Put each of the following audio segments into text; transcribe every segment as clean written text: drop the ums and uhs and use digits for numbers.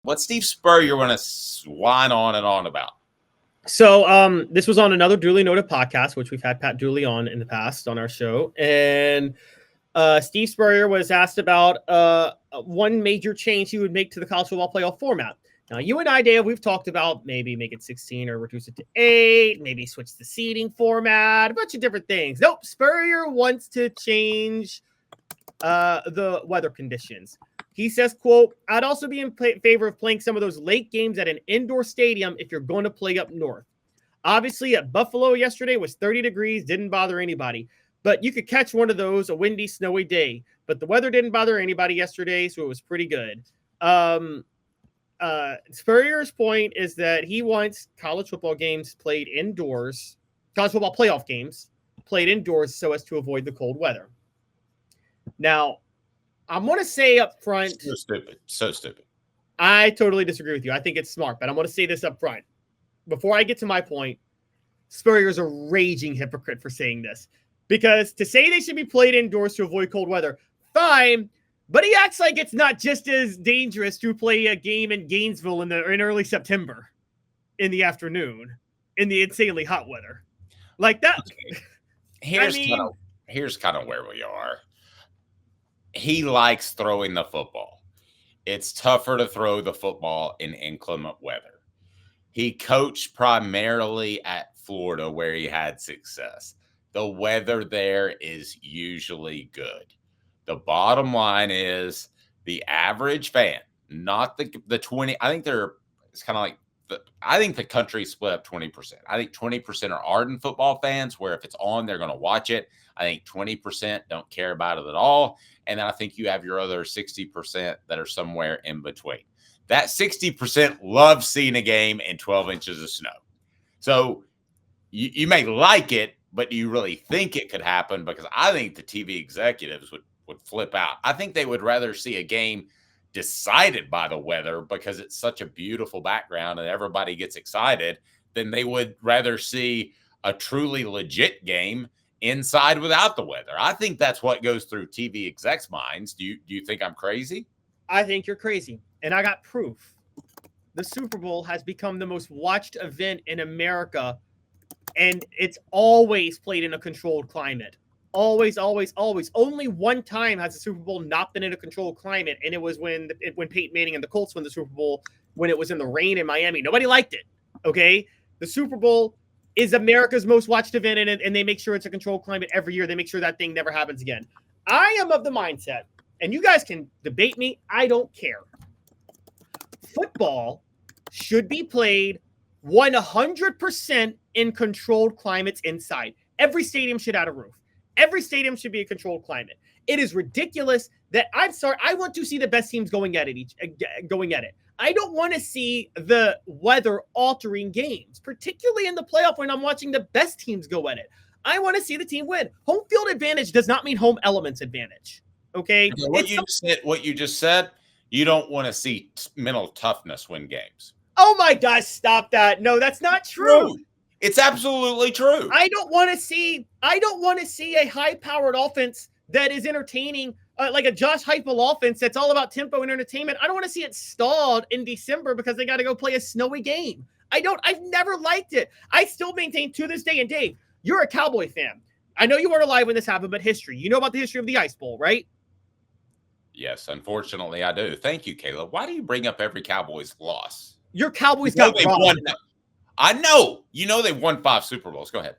What's Steve Spurrier want to whine on and on about? So this was on another duly noted podcast, which we've had Pat Dooley on in the past on our show. And Steve Spurrier was asked about one major change he would make to the college football playoff format. Now, you and I, Dave, we've talked about maybe make it 16 or reduce it to 8, maybe switch the seeding format, a bunch of different things. Nope, Spurrier wants to change the weather conditions. He says, quote, I'd also be in favor of playing some of those late games at an indoor stadium if you're going to play up north. Obviously, at Buffalo yesterday was 30 degrees, didn't bother anybody. But you could catch one of those, a windy, snowy day. But the weather didn't bother anybody yesterday, so it was pretty good. Spurrier's point is that he wants college football games played indoors, college football playoff games played indoors so as to avoid the cold weather. Now, I'm going to say up front. So stupid. So stupid. I totally disagree with you. I think it's smart, but I'm going to say this up front. Before I get to my point, Spurrier's a raging hypocrite for saying this. Because to say they should be played indoors to avoid cold weather, fine, but he acts like it's not just as dangerous to play a game in Gainesville in early September in the afternoon in the insanely hot weather. Like that. Okay. Here's kind of where we are. He likes throwing the football. It's tougher to throw the football in inclement weather. He coached primarily at Florida where he had success. The weather there is usually good. The bottom line is the average fan, not the 20. I think it's kind of like I think the country split up 20%. I think 20% are ardent football fans where if it's on, they're going to watch it. I think 20% don't care about it at all. And then I think you have your other 60% that are somewhere in between. That 60% loves seeing a game in 12 inches of snow. So you may like it, but do you really think it could happen? Because I think the TV executives would flip out. I think they would rather see a game decided by the weather because it's such a beautiful background and everybody gets excited than they would rather see a truly legit game inside without the weather. I think that's what goes through TV execs' minds. Do you think I'm crazy? I think you're crazy. And I got proof. The Super Bowl has become the most watched event in America, and it's always played in a controlled climate. Always, always, always. Only one time has the Super Bowl not been in a controlled climate, and it was when Peyton Manning and the Colts won the Super Bowl when it was in the rain in Miami. Nobody liked it, okay? The Super Bowl is America's most watched event, and they make sure it's a controlled climate every year. They make sure that thing never happens again. I am of the mindset, and you guys can debate me, I don't care. Football should be played 100% in controlled climates inside. Every stadium should have a roof. Every stadium should be a controlled climate. It is ridiculous that I want to see the best teams going at it. I don't want to see the weather altering games, particularly in the playoff when I'm watching the best teams go at it. I want to see the team win. Home field advantage does not mean home elements advantage. Okay. What you just said, you don't want to see mental toughness win games. Oh my gosh, stop that. No, that's not true. It's absolutely true. I don't want to see a high-powered offense that is entertaining, like a Josh Heupel offense that's all about tempo and entertainment. I don't want to see it stalled in December because they got to go play a snowy game. I've never liked it. I still maintain to this day, and Dave, you're a Cowboy fan. I know you weren't alive when this happened, but history. You know about the history of the Ice Bowl, right? Yes, unfortunately I do. Thank you, Caleb. Why do you bring up every Cowboys loss? Your Cowboys got robbed. I know. You know they won 5 Super Bowls. Go ahead.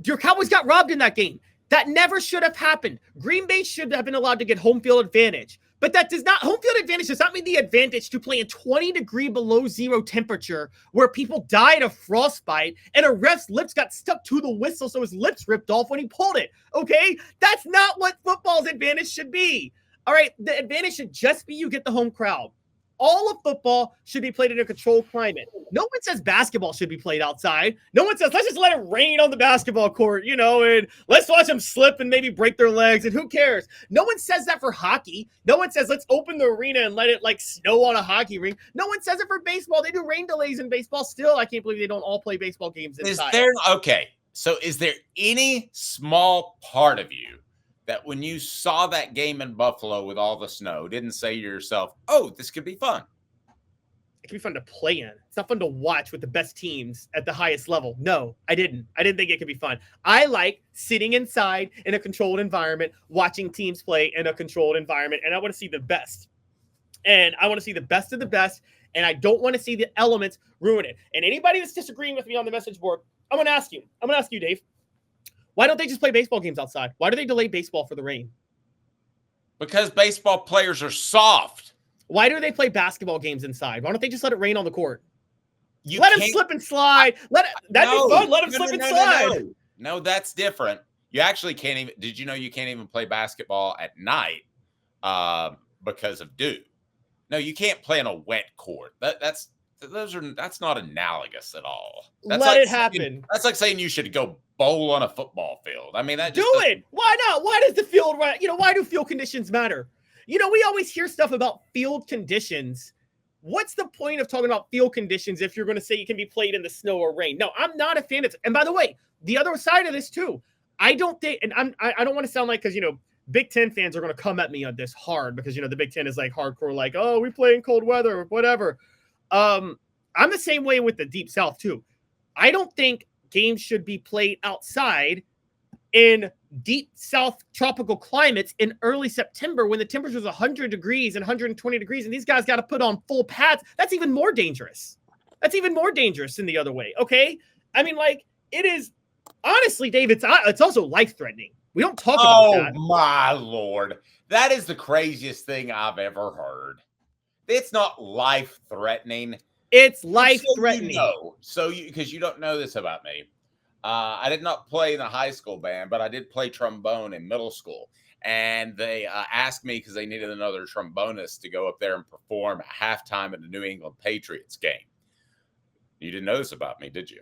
Your Cowboys got robbed in that game. That never should have happened. Green Bay should have been allowed to get home field advantage. But home field advantage does not mean the advantage to play in 20-degree below zero temperature where people died of frostbite and a ref's lips got stuck to the whistle so his lips ripped off when he pulled it. Okay? That's not what football's advantage should be. All right? The advantage should just be you get the home crowd. All of football should be played in a controlled climate. No one says basketball should be played outside. No one says, let's just let it rain on the basketball court, and let's watch them slip and maybe break their legs, and who cares? No one says that for hockey. No one says, let's open the arena and let it, snow on a hockey rink. No one says it for baseball. They do rain delays in baseball still. I can't believe they don't all play baseball games inside. Is there any small part of you that when you saw that game in Buffalo with all the snow, didn't say to yourself, oh, this could be fun? it can be fun to play in. It's not fun to watch with the best teams at the highest level. No, I didn't think it could be fun. I like sitting inside in a controlled environment, watching teams play in a controlled environment, and I want to see the best. And I want to see the best of the best, and I don't want to see the elements ruin it. And anybody that's disagreeing with me on the message board, I'm going to ask you, Dave, why don't they just play baseball games outside? Why do they delay baseball for the rain? Because baseball players are soft. Why do they play basketball games inside? Why don't they just let it rain on the court? Let him slip and slide. That'd be fun. Let him slip and slide. No, that's different. You actually can't even. Did you know you can't even play basketball at night because of dew? No, you can't play on a wet court. That's not analogous at all. Let it happen. That's like saying you should go bowl on a football field. I mean, that just do it. Why not? Why does the field? Why do field conditions matter? We always hear stuff about field conditions. What's the point of talking about field conditions if you're going to say it can be played in the snow or rain? No, I'm not a fan of it. And by the way, the other side of this too, I don't think, and I don't want to sound like, because, Big Ten fans are going to come at me on this hard because, the Big Ten is like hardcore, like, oh, we play in cold weather or whatever. I'm the same way with the Deep South too. I don't think games should be played outside in deep South tropical climates in early September when the temperature is 100 degrees and 120 degrees, and these guys got to put on full pads. That's even more dangerous. That's even more dangerous than the other way. Okay. I mean, like, it is honestly, Dave, it's also life-threatening. We don't talk about that. Oh my Lord. That is the craziest thing I've ever heard. It's not life-threatening. It's life-threatening. Because you don't know this about me. I did not play in a high school band, but I did play trombone in middle school. And they asked me because they needed another trombonist to go up there and perform at halftime at the New England Patriots game. You didn't know this about me, did you?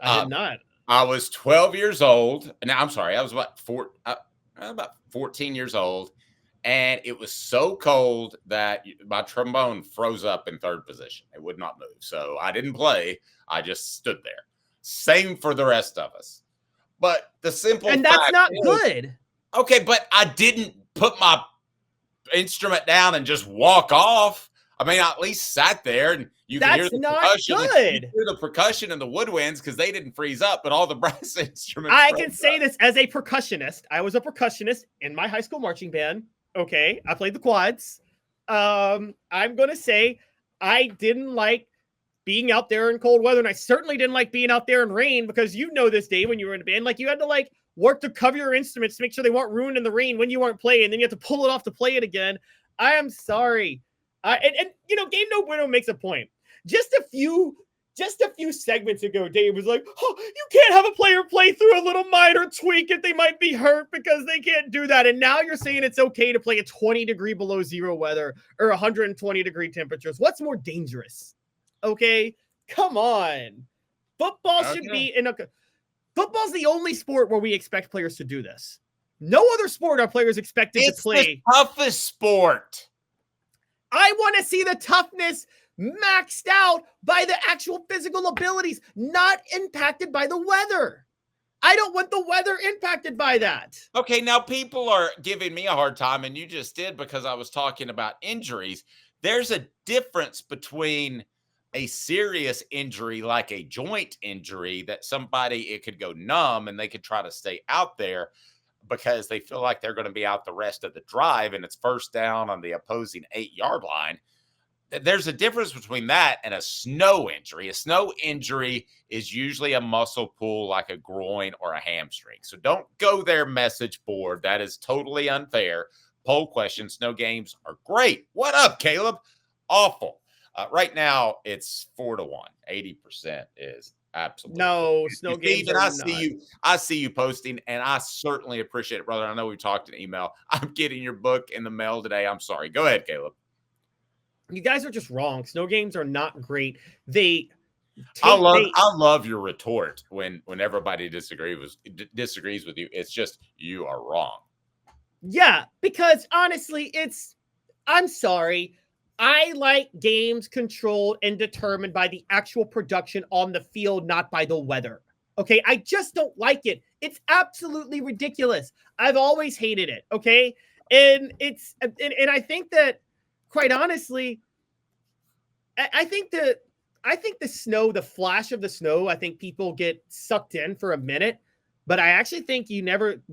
I did not. I was 12 years old. Now, I'm sorry. I was about 14 years old. And it was so cold that my trombone froze up in third position. It would not move. So I didn't play. I just stood there. Same for the rest of us. But the simple fact that's not good. Okay, but I didn't put my instrument down and just walk off. I mean, I at least sat there and you could hear the percussion. Good. You hear the percussion and the woodwinds because they didn't freeze up, but all the brass instruments. I can say this as a percussionist. I was a percussionist in my high school marching band. Okay, I played the quads. I'm going to say I didn't like being out there in cold weather, and I certainly didn't like being out there in rain because you know this, Dave, when you were in a band, like you had to work to cover your instruments to make sure they weren't ruined in the rain when you weren't playing, and then you have to pull it off to play it again. I am sorry. Game No Bueno makes a point. Just a few segments ago, Dave was like, oh, you can't have a player play through a little minor tweak if they might be hurt because they can't do that. And now you're saying it's okay to play at 20 degree below zero weather or 120 degree temperatures. What's more dangerous? Okay, come on. Football should be football's the only sport where we expect players to do this. No other sport are players expected to play. It's the toughest sport. I want to see the toughness maxed out by the actual physical abilities, not impacted by the weather. I don't want the weather impacted by that. Okay, now people are giving me a hard time, and you just did because I was talking about injuries. There's a difference between a serious injury like a joint injury that it could go numb and they could try to stay out there because they feel like they're going to be out the rest of the drive and it's first down on the opposing 8-yard line. There's a difference between that and a snow injury. A snow injury is usually a muscle pull like a groin or a hamstring. So don't go there, message board. That is totally unfair. Poll question, snow games are great. What up, Caleb? Awful. Right now, it's 4-1. 80% is absolutely no snow games. And I see you posting, and I certainly appreciate it, brother. I know we talked in email. I'm getting your book in the mail today. I'm sorry. Go ahead, Caleb. You guys are just wrong. Snow games are not great. I love your retort when everybody disagrees with you. It's just you are wrong. Yeah, because honestly, I'm sorry. I like games controlled and determined by the actual production on the field, not by the weather. Okay, I just don't like it. It's absolutely ridiculous. I've always hated it. Okay, and I think that, quite honestly, I think the snow, the flash of the snow, I think people get sucked in for a minute. But I actually think you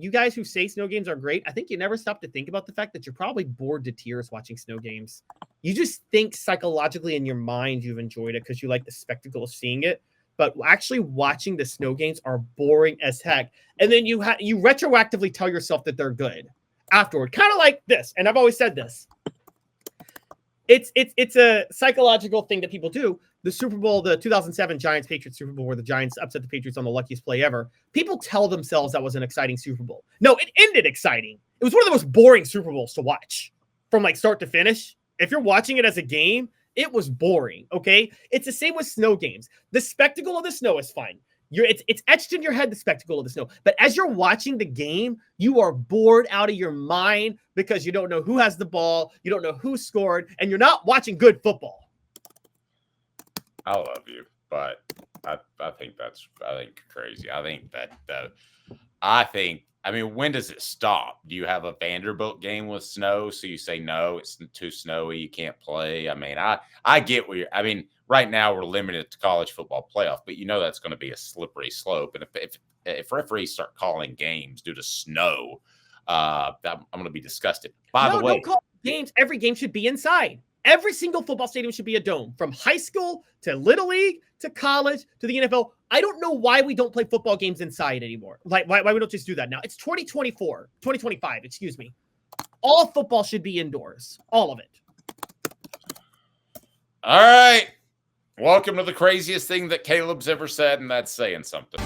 guys who say snow games are great, I think you never stop to think about the fact that you're probably bored to tears watching snow games. You just think psychologically in your mind you've enjoyed it because you like the spectacle of seeing it. But actually watching the snow games are boring as heck. And then you retroactively tell yourself that they're good afterward. Kind of like this. And I've always said this. It's a psychological thing that people do. The Super Bowl, the 2007 Giants-Patriots Super Bowl, where the Giants upset the Patriots on the luckiest play ever. People tell themselves that was an exciting Super Bowl. No, it ended exciting. It was one of the most boring Super Bowls to watch from like start to finish. If you're watching it as a game, it was boring, okay? It's the same with snow games. The spectacle of the snow is fun. It's etched in your head, the spectacle of the snow. But as you're watching the game, you are bored out of your mind because you don't know who has the ball, you don't know who scored, and you're not watching good football. I love you, but I think crazy. I mean, when does it stop? Do you have a Vanderbilt game with snow, so you say no, it's too snowy, you can't play? I mean, I get I mean, right now we're limited to college football playoff, but you know that's going to be a slippery slope. And if referees start calling games due to snow, I'm going to be disgusted. By the way, don't call games. Every game should be inside. Every single football stadium should be a dome, from high school to Little League to college to the NFL. I don't know why we don't play football games inside anymore. Like why we don't just do that now. It's 2025, excuse me. All football should be indoors. All of it. All right. Welcome to the craziest thing that Caleb's ever said, and that's saying something.